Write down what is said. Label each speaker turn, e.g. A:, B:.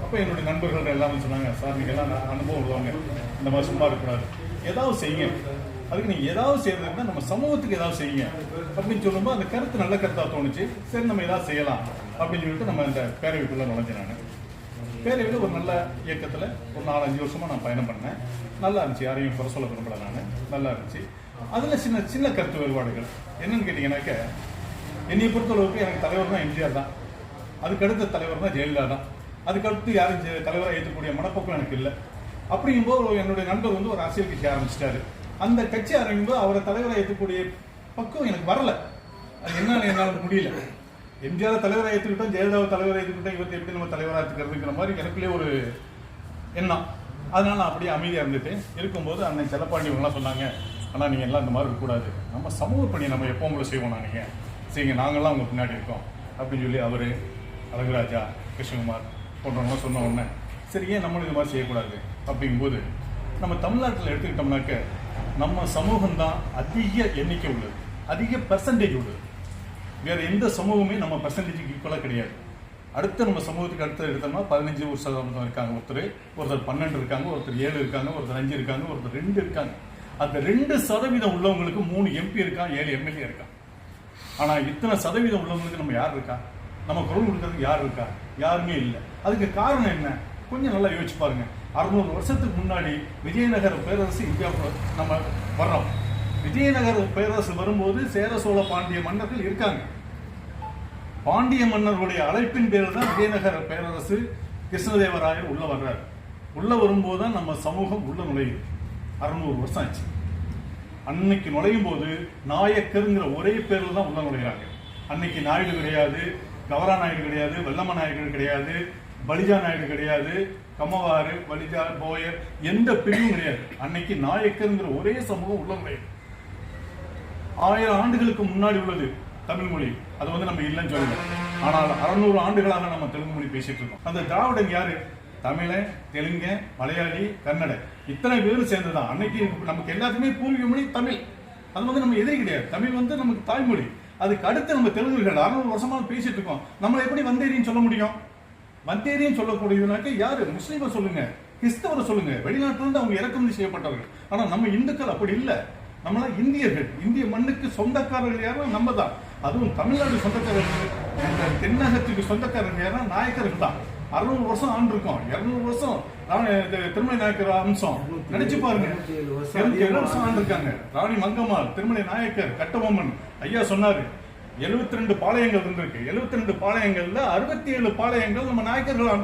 A: அப்போ என்னுடைய நண்பர்கள் எல்லாமே சொன்னாங்க, சார் நீங்கள் எல்லாம் அனுபவம் உள்ளவங்க, இந்த மாதிரி சும்மா இருக்கக்கூடாது, ஏதாவது செய்யுங்க, அதுக்கு நீங்கள் ஏதாவது செய்யறதுன்னா நம்ம சமூகத்துக்கு ஏதாவது செய்யுங்க அப்படின்னு சொல்லும்போது அந்த கருத்து நல்ல கருத்தாக தோணுச்சு. சரி நம்ம ஏதாவது செய்யலாம் அப்படின்னு சொல்லிட்டு நம்ம இந்த பேரவைக்குள்ளே நுழைஞ்சேன். நான் பேரவையில் ஒரு நல்ல இயக்கத்தில் ஒரு 4-5 வருஷமாக நான் பயணம் பண்ணேன். நல்லா இருந்துச்சு, யாரையும் குறை சொல்ல விரும்பல, நான் நல்லா இருந்துச்சு. அதில் சின்ன சின்ன கருத்து வேறுபாடுகள் என்னன்னு கேட்டிங்கன்னாக்க, என்னை பொறுத்தளவுக்கு எனக்கு தலைவர் தான் எம்ஜிஆர் தான், அதுக்கடுத்த தலைவர் தான் ஜெயலலிதா தான், அதுக்கடுத்து யாரும் தலைவராக ஏற்றக்கூடிய மனப்போக்கம் எனக்கு இல்லை. அப்படிங்கும்போது என்னுடைய நண்பர் வந்து ஒரு அரசியல் கட்சி ஆரம்பிச்சிட்டாரு. அந்த கட்சி ஆரம்பிக்கும்போது அவரை தலைவராக ஏற்றக்கூடிய பக்கம் எனக்கு வரல. அது என்னன்னு என்னால் முடியல. எம்ஜிஆர் தலைவராக ஏற்றுக்கிட்டோம், ஜெயலலிதாவை தலைவராக ஏற்றுக்கிட்டோம், இவத்தை எப்படி நம்ம தலைவராக ஏற்றுக்கிறதுங்கிற மாதிரி எனக்குள்ளே ஒரு எண்ணம். அதனால நான் அப்படியே அமைதியாக இருந்துட்டு இருக்கும்போது அன்னை செல்லப்பாண்டி இவங்கெல்லாம் சொன்னாங்க, ஆனால் நீங்கள் எல்லாம் இந்த மாதிரி இருக்கக்கூடாது, நம்ம சமூக பணி நம்ம எப்பவும் செய்வோம், நீங்கள் சரிங்க, நாங்கள்லாம் உங்கள் பின்னாடி இருக்கோம் அப்படின்னு சொல்லி அவர், அழகுராஜா, கிருஷ்ணகுமார் போன்றவங்களாம் சொன்ன உடனே சரி ஏன் நம்மளும் இது மாதிரி செய்யக்கூடாது அப்படிங்கும்போது, நம்ம தமிழ்நாட்டில் எடுத்துக்கிட்டோம்னாக்க நம்ம சமூகம்தான் அதிக எண்ணிக்கை உள்ளது, அதிக பெர்சன்டேஜ் உள்ளது. வேறு எந்த சமூகமே நம்ம பெர்சன்டேஜுக்கு ஈக்குவலாக கிடையாது. அடுத்த நம்ம சமூகத்துக்கு அடுத்த எடுத்தோம்னா 15% இருக்காங்க, ஒருத்தர் 12 இருக்காங்க, ஒருத்தர் 7 இருக்காங்க, ஒருத்தர் 5 இருக்காங்க, ஒருத்தர் 2 இருக்காங்க. அந்த 2% உள்ளவங்களுக்கு 3 MP இருக்கான், 7 MLA இருக்கான். ஆனால் இத்தனை சதவீதம் உள்ளவங்களுக்கு நம்ம யார் இருக்கா, நம்ம குரல் கொடுக்கறதுக்கு யார் இருக்கா? யாருமே இல்லை. அதுக்கு காரணம் என்ன? கொஞ்சம் நல்லா யோசிச்சு பாருங்க. 600 வருஷத்துக்கு முன்னாடி விஜயநகர பேரரசு இந்தியாவுக்கு நம்ம வர்றோம். விஜயநகர பேரரசு வரும்போது சேர சோழ பாண்டிய மன்னர்கள் இருக்காங்க. பாண்டிய மன்னர்களுடைய அழைப்பின் பேரில் தான் விஜயநகர பேரரசு கிருஷ்ணதேவராயர் உள்ள வர்றாரு. உள்ள வரும்போது தான் நம்ம சமூகம் உள்ள நுழையுது. 600 வருஷம் ஆச்சு. அன்னைக்கு நுழையும் போது நாயக்கருங்கிற ஒரே பேரில் தான் உள்ள நுழைகிறாங்க. அன்னைக்கு நாயுடு கிடையாது, கவரா நாயுடு கிடையாது, வெள்ளம்ம நாயுடு கிடையாது, பலிஜா நாயுடு கிடையாது, கம்மவாறு, பலிஜா, போயர், எந்த பிரிவும் கிடையாது. அன்னைக்கு நாயக்கருங்கிற ஒரே சமூகம் உள்ள நுழையுது. 1000 ஆண்டுகளுக்கு முன்னாடி உள்ளது தமிழ் மொழி. அது வந்து நம்ம இல்லைன்னு சொல்லல. ஆனால் 600 ஆண்டுகளாக நம்ம தெலுங்கு மொழி பேசிட்டு இருக்கோம். அந்த திராவிடன் யாரு? தமிழன், தெலுங்கு, மலையாளி, கன்னட, இத்தனை பேரும் சேர்ந்துதான். அன்னைக்கு நமக்கு எல்லாத்துக்குமே பூர்வீக மொழி தமிழ். அது வந்து நம்ம எதிரி கிடையாது. தமிழ் வந்து நமக்கு தாய்மொழி. அதுக்கு அடுத்து நம்ம தெலுங்குகள் 600 வருஷமா பேசிட்டு இருக்கோம். நம்மளை எப்படி வந்தேரின்னு சொல்ல முடியும்? வந்தேரின்னு சொல்லக்கூடியதுனாக்க யாரு? முஸ்லீமை சொல்லுங்க, கிறிஸ்தவரை சொல்லுங்க, வெளிநாட்டுல இருந்து அவங்க இறக்குமதி செய்யப்பட்டவர்கள். ஆனா நம்ம இந்துக்கள் அப்படி இல்லை. நம்மளா இந்தியர்கள். இந்திய மண்ணுக்கு சொந்தக்காரர்கள் யாரும் நம்ம தான். அதுவும் தமிழ்நாடு சொந்தக்காரர்கள், தென்னகத்துக்கு சொந்தக்காரர்கள் யாரும் நாயக்கர்கள் தான். 600 வருஷம் ஆண்டு இருக்கோம். 200 வருஷம் திருமலை நாயக்கர் அம்சம் நினைச்சு பாருங்க. 207 வருஷம் ஆண்டு இருக்காங்க. ராணி மங்கம்மாள், திருமலை நாயக்கர், கட்டபொம்மன் ஐயா சொன்னாரு 72 பாளையங்கள் இருந்திருக்கு. 72 பாளையங்கள்ல 67 பாளையங்கள் நம்ம நாயக்கர்கள்